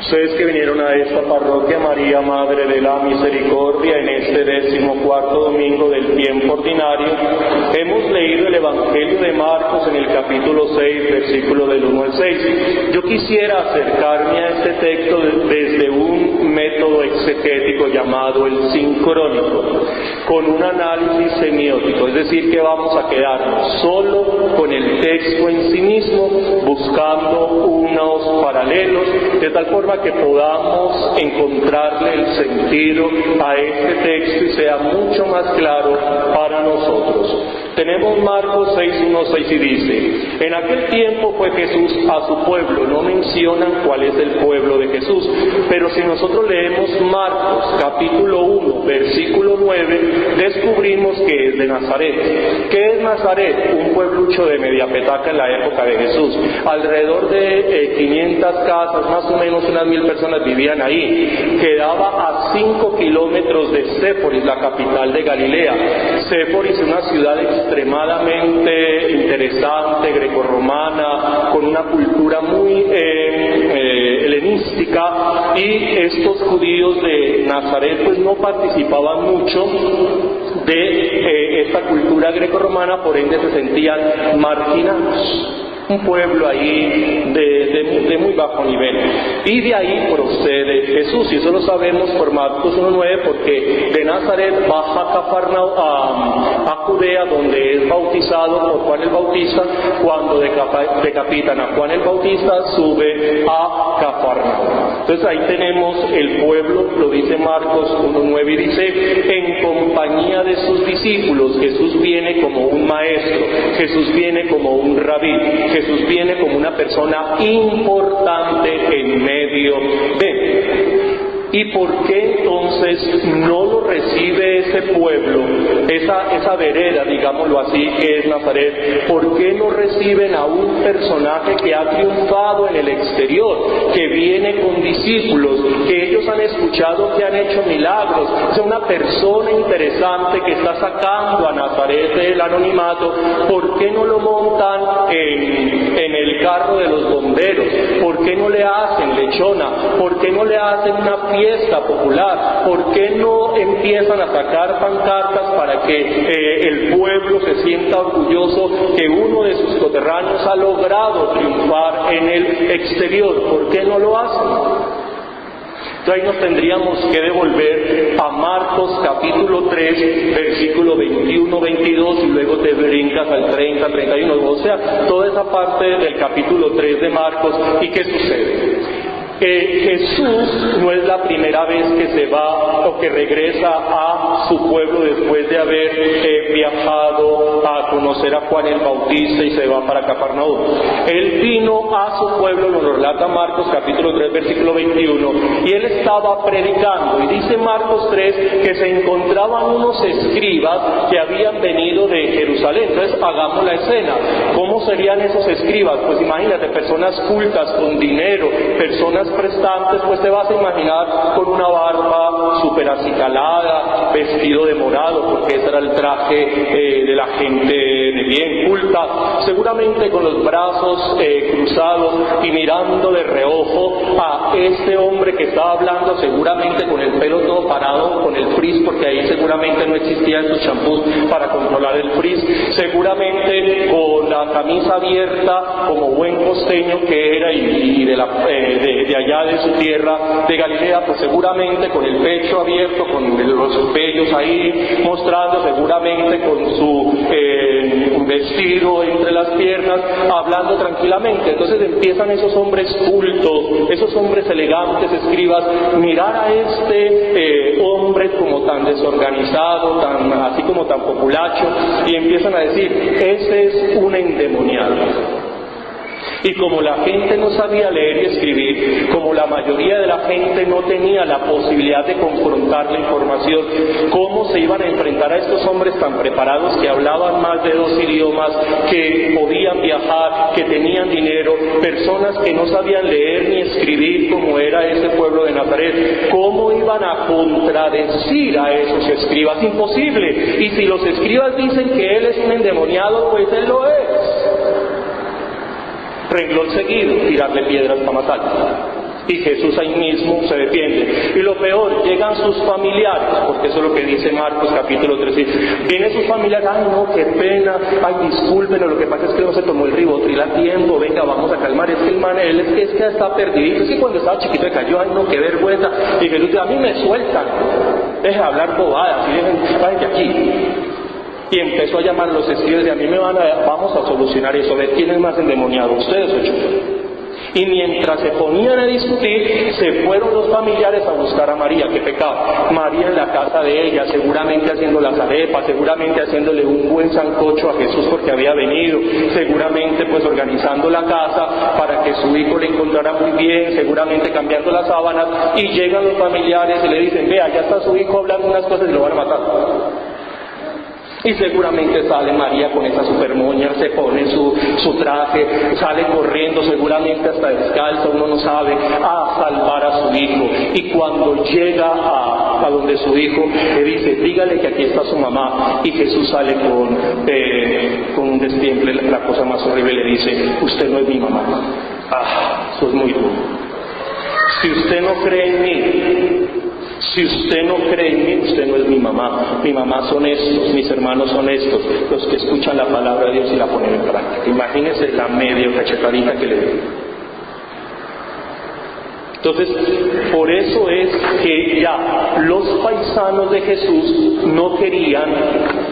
Ustedes que vinieron a esta parroquia María, Madre de la Misericordia, en este 14º domingo del tiempo ordinario, hemos leído el Evangelio de Marcos en el capítulo 6, versículo del 1 al 6. Yo quisiera acercarme a este texto desde un método exegético llamado el sincrónico, con un análisis semiótico, es decir, que vamos a quedarnos solo con el texto en sí mismo, buscando unos paralelos, de tal forma que podamos encontrarle el sentido a este texto y sea mucho más claro para nosotros. Tenemos Marcos 6, 1, 6 y dice: en aquel tiempo fue Jesús a su pueblo. No mencionan cuál es el pueblo de Jesús, pero si nosotros leemos Marcos capítulo 1, versículo 9, descubrimos que es de Nazaret. ¿Qué es Nazaret? Un pueblucho de media petaca en la época de Jesús. Alrededor de 500 casas, más o menos unas 1000 personas vivían ahí. Quedaba a 5 kilómetros de Séforis, la capital de Galilea. Séforis es una ciudad extremadamente interesante, grecorromana, con una cultura muy helenística, y estos judíos de Nazaret pues no participaban mucho de esta cultura grecorromana, por ende se sentían marginados. Un pueblo ahí de muy bajo nivel. Y de ahí procede Jesús, y eso lo sabemos por Marcos 1:9, porque de Nazaret baja a Judea, donde es bautizado por Juan el Bautista. Cuando decapitan a Juan el Bautista, sube a Cafarnaúm. Entonces ahí tenemos el pueblo, lo dice Marcos 1:9, y dice: en compañía de sus discípulos. Jesús viene como un maestro, Jesús viene como un rabí, Jesús viene como una persona importante en medio de. ¿Y por qué entonces no lo recibe ese pueblo, esa vereda, digámoslo así, que es Nazaret? ¿Por qué no reciben a un personaje que ha triunfado en el exterior, que viene con discípulos, que ellos han escuchado que han hecho milagros? Es una persona interesante que está sacando a Nazaret del anonimato. ¿Por qué no lo montan en el carro de los bomberos? ¿Por qué no le hacen lechona? ¿Por qué no le hacen una fiesta popular? ¿Por qué no empiezan a sacar pancartas para que el pueblo se sienta orgulloso que uno de sus coterráneos ha logrado triunfar en el exterior? ¿Por qué no lo hacen? Entonces ahí nos tendríamos que devolver a Marcos capítulo 3, versículo 21, 22, y luego te brincas al 30, 31, o sea, toda esa parte del capítulo 3 de Marcos. ¿Y qué sucede? Jesús no es la primera vez que se va o que regresa a su pueblo después de haber viajado a conocer a Juan el Bautista y se va para Cafarnaúm. Él vino a su pueblo, lo relata Marcos capítulo 3 versículo 21, y él estaba predicando, y dice Marcos 3 que se encontraban unos escribas que habían venido de Jerusalén. Entonces hagamos la escena. ¿Cómo serían esos escribas? Pues imagínate, personas cultas, con dinero, personas prestantes. Pues te vas a imaginar con una barba súper acicalada, vestido de morado, porque ese era el traje de la gente de bien culta, seguramente con los brazos cruzados y mirando de reojo a este hombre que estaba hablando, seguramente con el pelo todo parado, con el frizz, porque ahí seguramente no existían sus champús para controlar el frizz, seguramente con la camisa abierta como buen costeño que era, y de allá de su tierra de Galilea, pues seguramente con el pecho abierto, con los vellos ahí mostrando, seguramente con su vestido entre las piernas, hablando tranquilamente. Entonces empiezan esos hombres cultos, esos hombres elegantes, escribas, mirar a este hombre como tan desorganizado, así como tan populacho, y empiezan a decir: ese es un endemoniado. Y como la gente no sabía leer y escribir, como la mayoría de la gente no tenía la posibilidad de confrontar la información, ¿cómo se iban a enfrentar a estos hombres tan preparados, que hablaban más de 2 idiomas, que podían viajar, que tenían dinero, personas que no sabían leer ni escribir como era ese pueblo de Nazaret? ¿Cómo iban a contradecir a esos escribas? Imposible. Y si los escribas dicen que él es un endemoniado, pues él lo es. Renglón seguido, tirarle piedras para matarlo. Y Jesús ahí mismo se defiende. Y lo peor, llegan sus familiares, porque eso es lo que dice Marcos capítulo 13. Vienen sus familiares, ay no, qué pena, ay discúlpenos, lo que pasa es que no se tomó el ribotril a tiempo, venga, vamos a calmar, es que el man, él es que está perdido, es que cuando estaba chiquito se cayó, ay no, qué vergüenza. Y Jesús dice, a mí me sueltan, deja de hablar bobadas, y dejen, vayan de aquí. Y empezó a llamar a los escribas y a mí vamos a solucionar eso, a ver quién es más endemoniado, ustedes o yo. Y mientras se ponían a discutir, se fueron los familiares a buscar a María, que pecado. María en la casa de ella, seguramente haciendo las arepas, seguramente haciéndole un buen sancocho a Jesús porque había venido, seguramente pues organizando la casa para que su hijo le encontrara muy bien, seguramente cambiando las sábanas, y llegan los familiares y le dicen, vea, ya está su hijo hablando unas cosas y lo van a matar. Y seguramente sale María con esa supermoña, se pone su traje, sale corriendo, seguramente hasta descalza, uno no sabe, a salvar a su hijo. Y cuando llega a donde su hijo, le dice, dígale que aquí está su mamá. Y Jesús sale con un destemple, la cosa más horrible, le dice, usted no es mi mamá. Eso es muy duro. Si usted no cree en mí, si usted no cree en mí, usted no es mi mamá. Mi mamá son estos, mis hermanos son estos, los que escuchan la palabra de Dios y la ponen en práctica. Imagínense la medio cachetadita que le dio. Entonces, por eso es que ya los paisanos de Jesús no querían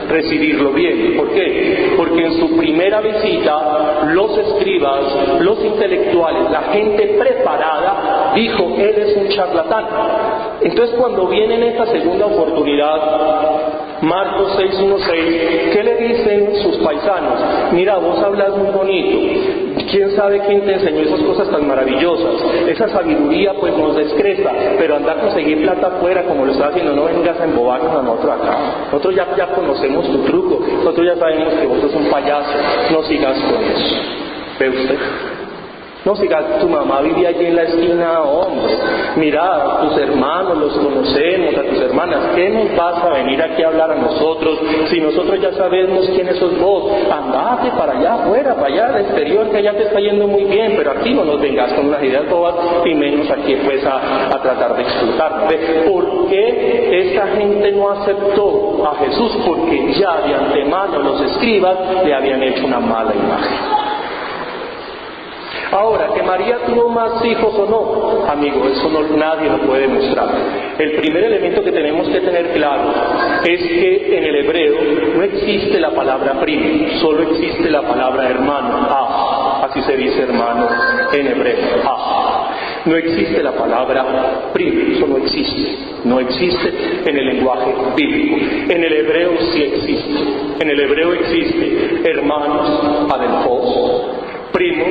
recibirlo bien. ¿Por qué? Porque en su primera visita, los escribas, los intelectuales, la gente preparada, dijo, él es un charlatán. Entonces, cuando viene en esta segunda oportunidad, Marcos 6:1-6, ¿qué le dicen sus paisanos? Mira, vos hablas muy bonito. ¿Quién sabe quién te enseñó esas cosas tan maravillosas? Esa sabiduría pues nos descresta, pero anda a conseguir plata afuera como lo está haciendo, no vengas a embobarnos a nosotros acá. Nosotros ya conocemos tu truco, nosotros ya sabemos que vos sos un payaso, no sigas con eso. ¿Ve usted? No sigas, tu mamá vivía allí en la esquina, hombre. Mira, tus hermanos los conocemos, a tus hermanas. ¿Qué nos vas a venir aquí a hablar a nosotros? Si nosotros ya sabemos quiénes sos vos, andate para allá afuera, para allá al exterior, que allá te está yendo muy bien, pero aquí no nos vengas con unas ideas bobas y menos aquí pues a tratar de explotarnos. ¿Por qué esta gente no aceptó a Jesús? Porque ya de antemano los escribas le habían hecho una mala imagen. Ahora, que María tuvo más hijos o no, amigo, eso nadie lo puede demostrar. El primer elemento que tenemos que tener claro es que en el hebreo no existe la palabra primo, solo existe la palabra hermano, así se dice hermano en hebreo, No existe la palabra primo, eso no existe en el lenguaje bíblico. En el hebreo sí existe. En el hebreo existe hermanos, adelfos, primos,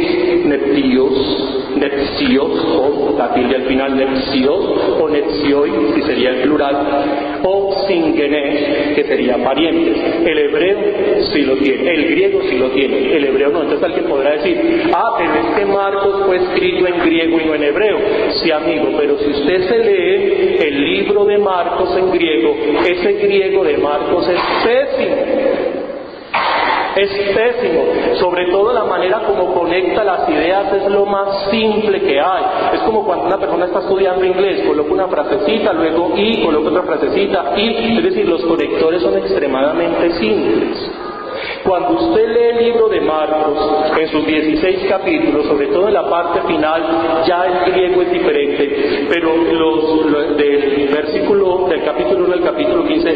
nepsios, o la tilde al final, nepsios, o nepsioi, que sería el plural, o singenes, que sería parientes. El hebreo sí lo tiene, el griego sí lo tiene, el hebreo no. Entonces alguien podrá decir, pero es que Marcos fue escrito en griego y no en hebreo. Sí, amigo, pero si usted se lee el libro de Marcos en griego, ese griego de Marcos es pésimo. Es pésimo, sobre todo la manera como conecta las ideas es lo más simple que hay. Es como cuando una persona está estudiando inglés, coloca una frasecita, luego y, coloca otra frasecita y, es decir, los conectores son extremadamente simples. Cuando usted lee el libro de Marcos, en sus 16 capítulos, sobre todo en la parte final, ya el griego es diferente, pero del capítulo 1 al capítulo 15,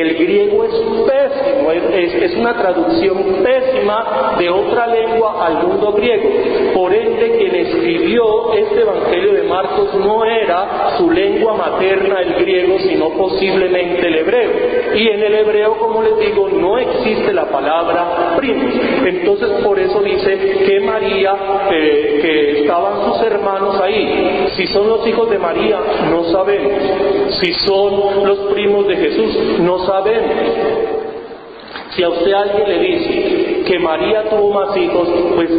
el griego es pésimo, es una traducción pésima de otra lengua al mundo griego. Por ende, quien escribió este evangelio de Marcos no era su lengua materna el griego, sino posiblemente el hebreo. Y en el hebreo, como les digo, no existe la palabra primos. Entonces por eso dice que María, que estaban sus hermanos ahí. Si son los hijos de María, no sabemos. Si son los primos de Jesús, no sabemos. Si a usted alguien le dice que María tuvo más hijos, pues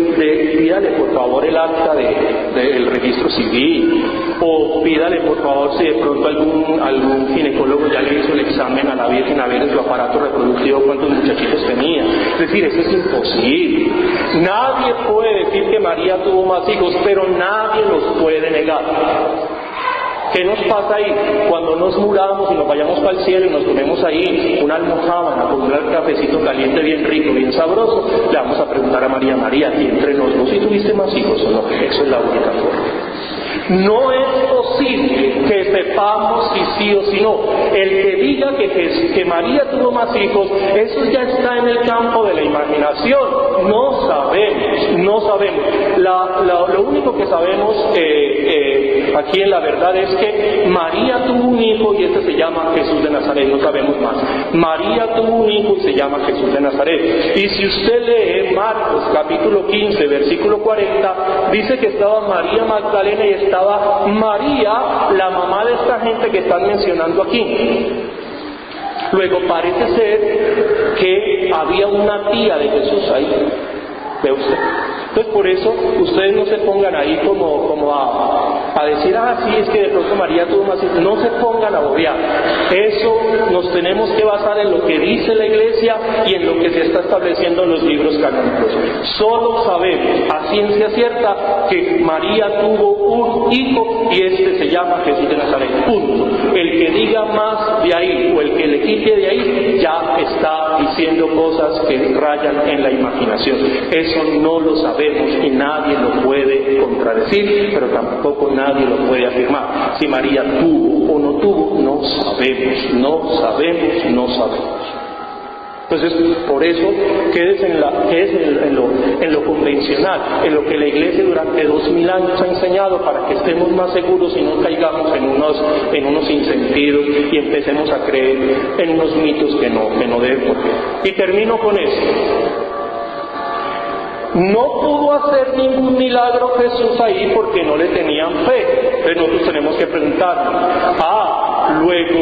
pídale por favor el acta del registro civil, o pídale por favor si de pronto algún ginecólogo ya le hizo el examen a la Virgen a ver en su aparato reproductivo cuántos muchachitos tenía. Es decir, eso es imposible. Nadie puede decir que María tuvo más hijos, pero nadie los puede negar. ¿Qué nos pasa ahí? Cuando nos muramos y nos vayamos para el cielo y nos tomemos ahí una almojábana con un cafecito caliente bien rico, bien sabroso, le vamos a preguntar a María, María, aquí entre nosotros, ¿si tuviste más hijos o no? Eso es la única forma. No es posible que sepamos si sí o si no. El que diga que María tuvo más hijos, eso ya está en el campo de la imaginación. No sabemos. Lo único que sabemos aquí en la verdad es que María tuvo un hijo y este se llama Jesús de Nazaret, no sabemos más. María tuvo un hijo y se llama Jesús de Nazaret. Y si usted lee Marcos capítulo 15, versículo 40, dice que estaba María Magdalena y estaba María, la mamá de esta gente que están mencionando aquí. Luego parece ser que había una tía de Jesús ahí. ¿Ve usted? Entonces por eso ustedes no se pongan ahí como a decir, sí, es que de pronto María tuvo más hijos. No se pongan a bobear. Eso nos tenemos que basar en lo que dice la Iglesia y en lo que se está estableciendo en los libros canónicos. Solo sabemos a ciencia cierta que María tuvo un hijo y este se llama Jesús de Nazaret. Punto. El que diga más de ahí o el que le quite de ahí ya está diciendo cosas que rayan en la imaginación. Eso no lo sabemos y nadie lo puede contradecir, pero tampoco nadie lo puede afirmar. Si María tuvo o no tuvo, no sabemos. Entonces, por eso, quédese en lo convencional, en lo que la Iglesia durante 2000 años ha enseñado para que estemos más seguros y no caigamos en unos insentidos y empecemos a creer en unos mitos que no deben por qué. Y termino con esto. No pudo hacer ningún milagro Jesús ahí porque no le tenían fe. Entonces nosotros tenemos que preguntarnos, luego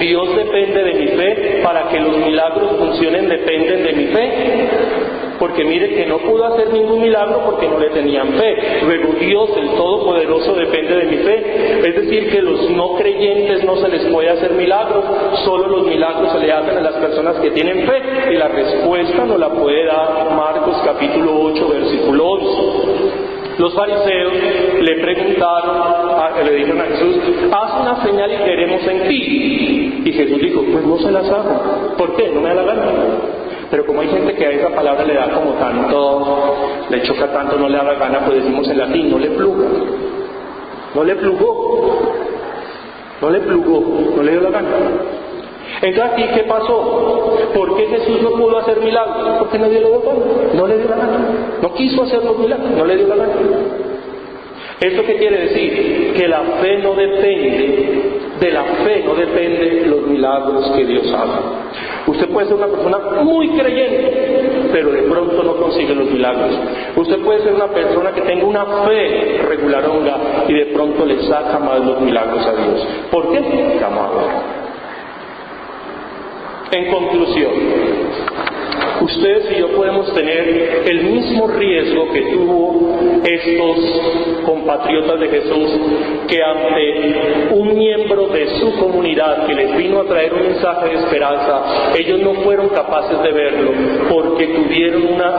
Dios depende de mi fe, para que los milagros funcionen dependen de mi fe. Porque mire que no pudo hacer ningún milagro porque no le tenían fe. Luego Dios, el Todopoderoso, depende de mi fe. Es decir, que los no creyentes no se les puede hacer milagros, solo los milagros se le hacen a las personas que tienen fe. Y la respuesta nos la puede dar Marcos capítulo 8, versículo 11. Los fariseos le preguntaron, le dijeron a Jesús, haz una señal y queremos en ti. Y Jesús dijo, pues no se las hago. ¿Por qué? No me da la gana. Pero como hay gente que a esa palabra le da como tanto, le choca tanto, no le da la gana, pues decimos en latín, no le plugó, no le dio la gana. Entonces aquí, ¿qué pasó? ¿Por qué Jesús no pudo hacer milagros? Porque no le dio la gana, no quiso hacer los milagros, no le dio la gana. ¿Esto qué quiere decir? Que la fe no depende, de la fe no dependen los milagros que Dios haga. Usted puede ser una persona muy creyente, pero de pronto no consigue los milagros. Usted puede ser una persona que tenga una fe regularonga y de pronto le saca más los milagros a Dios. ¿Por qué? Vamos a ver. En conclusión, ustedes y yo podemos tener el mismo riesgo que tuvo estos compatriotas de Jesús, que ante un miembro de su comunidad que les vino a traer un mensaje de esperanza, ellos no fueron capaces de verlo porque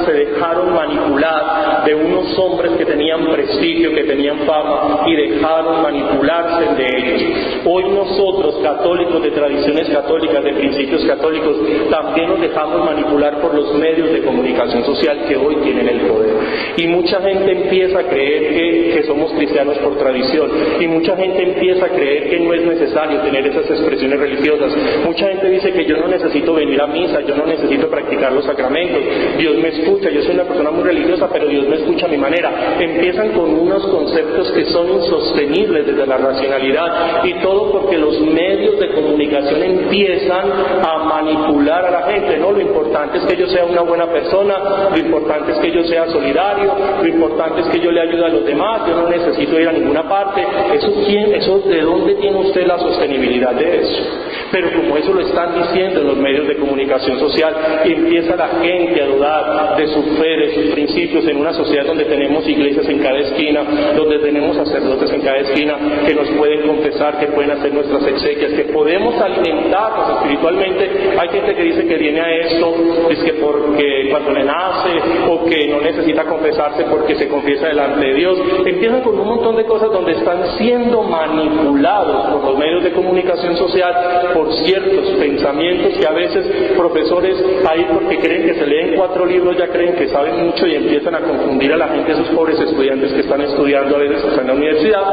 se dejaron manipular de unos hombres que tenían prestigio, que tenían fama, y dejaron manipularse de ellos. Hoy nosotros, católicos de tradiciones católicas, de principios católicos, también nos dejamos manipular por los medios de comunicación social que hoy tienen el poder. Y mucha gente empieza a creer que somos cristianos por tradición, y mucha gente empieza a creer que no es necesario tener esas expresiones religiosas. Mucha gente dice que yo no necesito venir a misa, yo no necesito practicar los sacramentos, Dios me escucha, yo soy una persona muy religiosa, pero Dios me escucha a mi manera. Empiezan con unos conceptos que son insostenibles desde la racionalidad, y todo todo porque los medios de comunicación empiezan a manipular a la gente, ¿no? Lo importante es que yo sea una buena persona, lo importante es que yo sea solidario, lo importante es que yo le ayude a los demás, yo no necesito ir a ninguna parte. ¿Eso ¿de dónde tiene usted la sostenibilidad de eso? Pero como eso lo están diciendo en los medios de comunicación social, empieza la gente a dudar de su fe, de sus principios, en una sociedad donde tenemos iglesias en cada esquina, donde tenemos sacerdotes en cada esquina que nos pueden confesar, que pueden hacer nuestras exequias, que podemos alimentarnos espiritualmente. Hay gente que dice que viene a esto, es que porque cuando le nace, o que no necesita confesarse porque se confiesa delante de Dios. Empiezan con un montón de cosas donde están siendo manipulados por los medios de comunicación social, por ciertos pensamientos que a veces profesores ahí, porque creen que se leen 4 libros, ya creen que saben mucho y empiezan a confundir a la gente, esos pobres estudiantes que están estudiando a veces hasta en la universidad,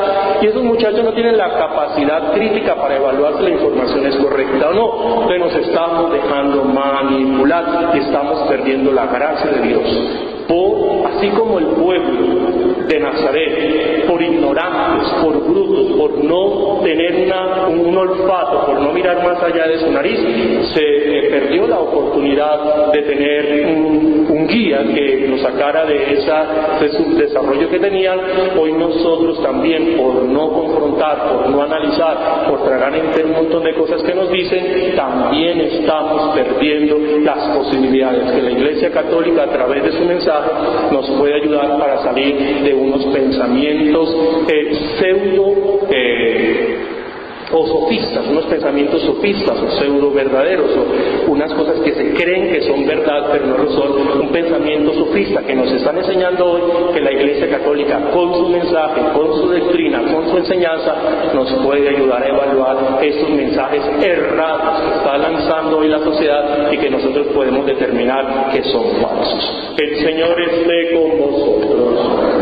y esos muchachos no tienen la capacidad crítica para evaluar si la información es correcta o no. Entonces nos estamos dejando manipular y estamos perdiendo la gracia de Dios. Así como el pueblo de Nazaret, por ignorantes, por brutos, por no tener un olfato, por no mirar más allá de su nariz, se perdió la oportunidad de tener un guía que nos sacara de su desarrollo que tenían. Hoy nosotros también, por no confrontar, por no analizar, por tragar entre un montón de cosas que nos dicen, también estamos perdiendo las posibilidades que la Iglesia Católica, a través de su mensaje, nos puede ayudar para salir de unos pensamientos pseudo o sofistas, unos pensamientos sofistas o pseudo verdaderos, o unas cosas que se creen que son verdad pero no lo son. Un pensamiento sofista que nos están enseñando hoy que la Iglesia Católica, con su mensaje, con su doctrina, con su enseñanza, nos puede ayudar a evaluar estos mensajes errados que está lanzando hoy la sociedad y que nosotros podemos determinar que son falsos. El Señor esté con vosotros.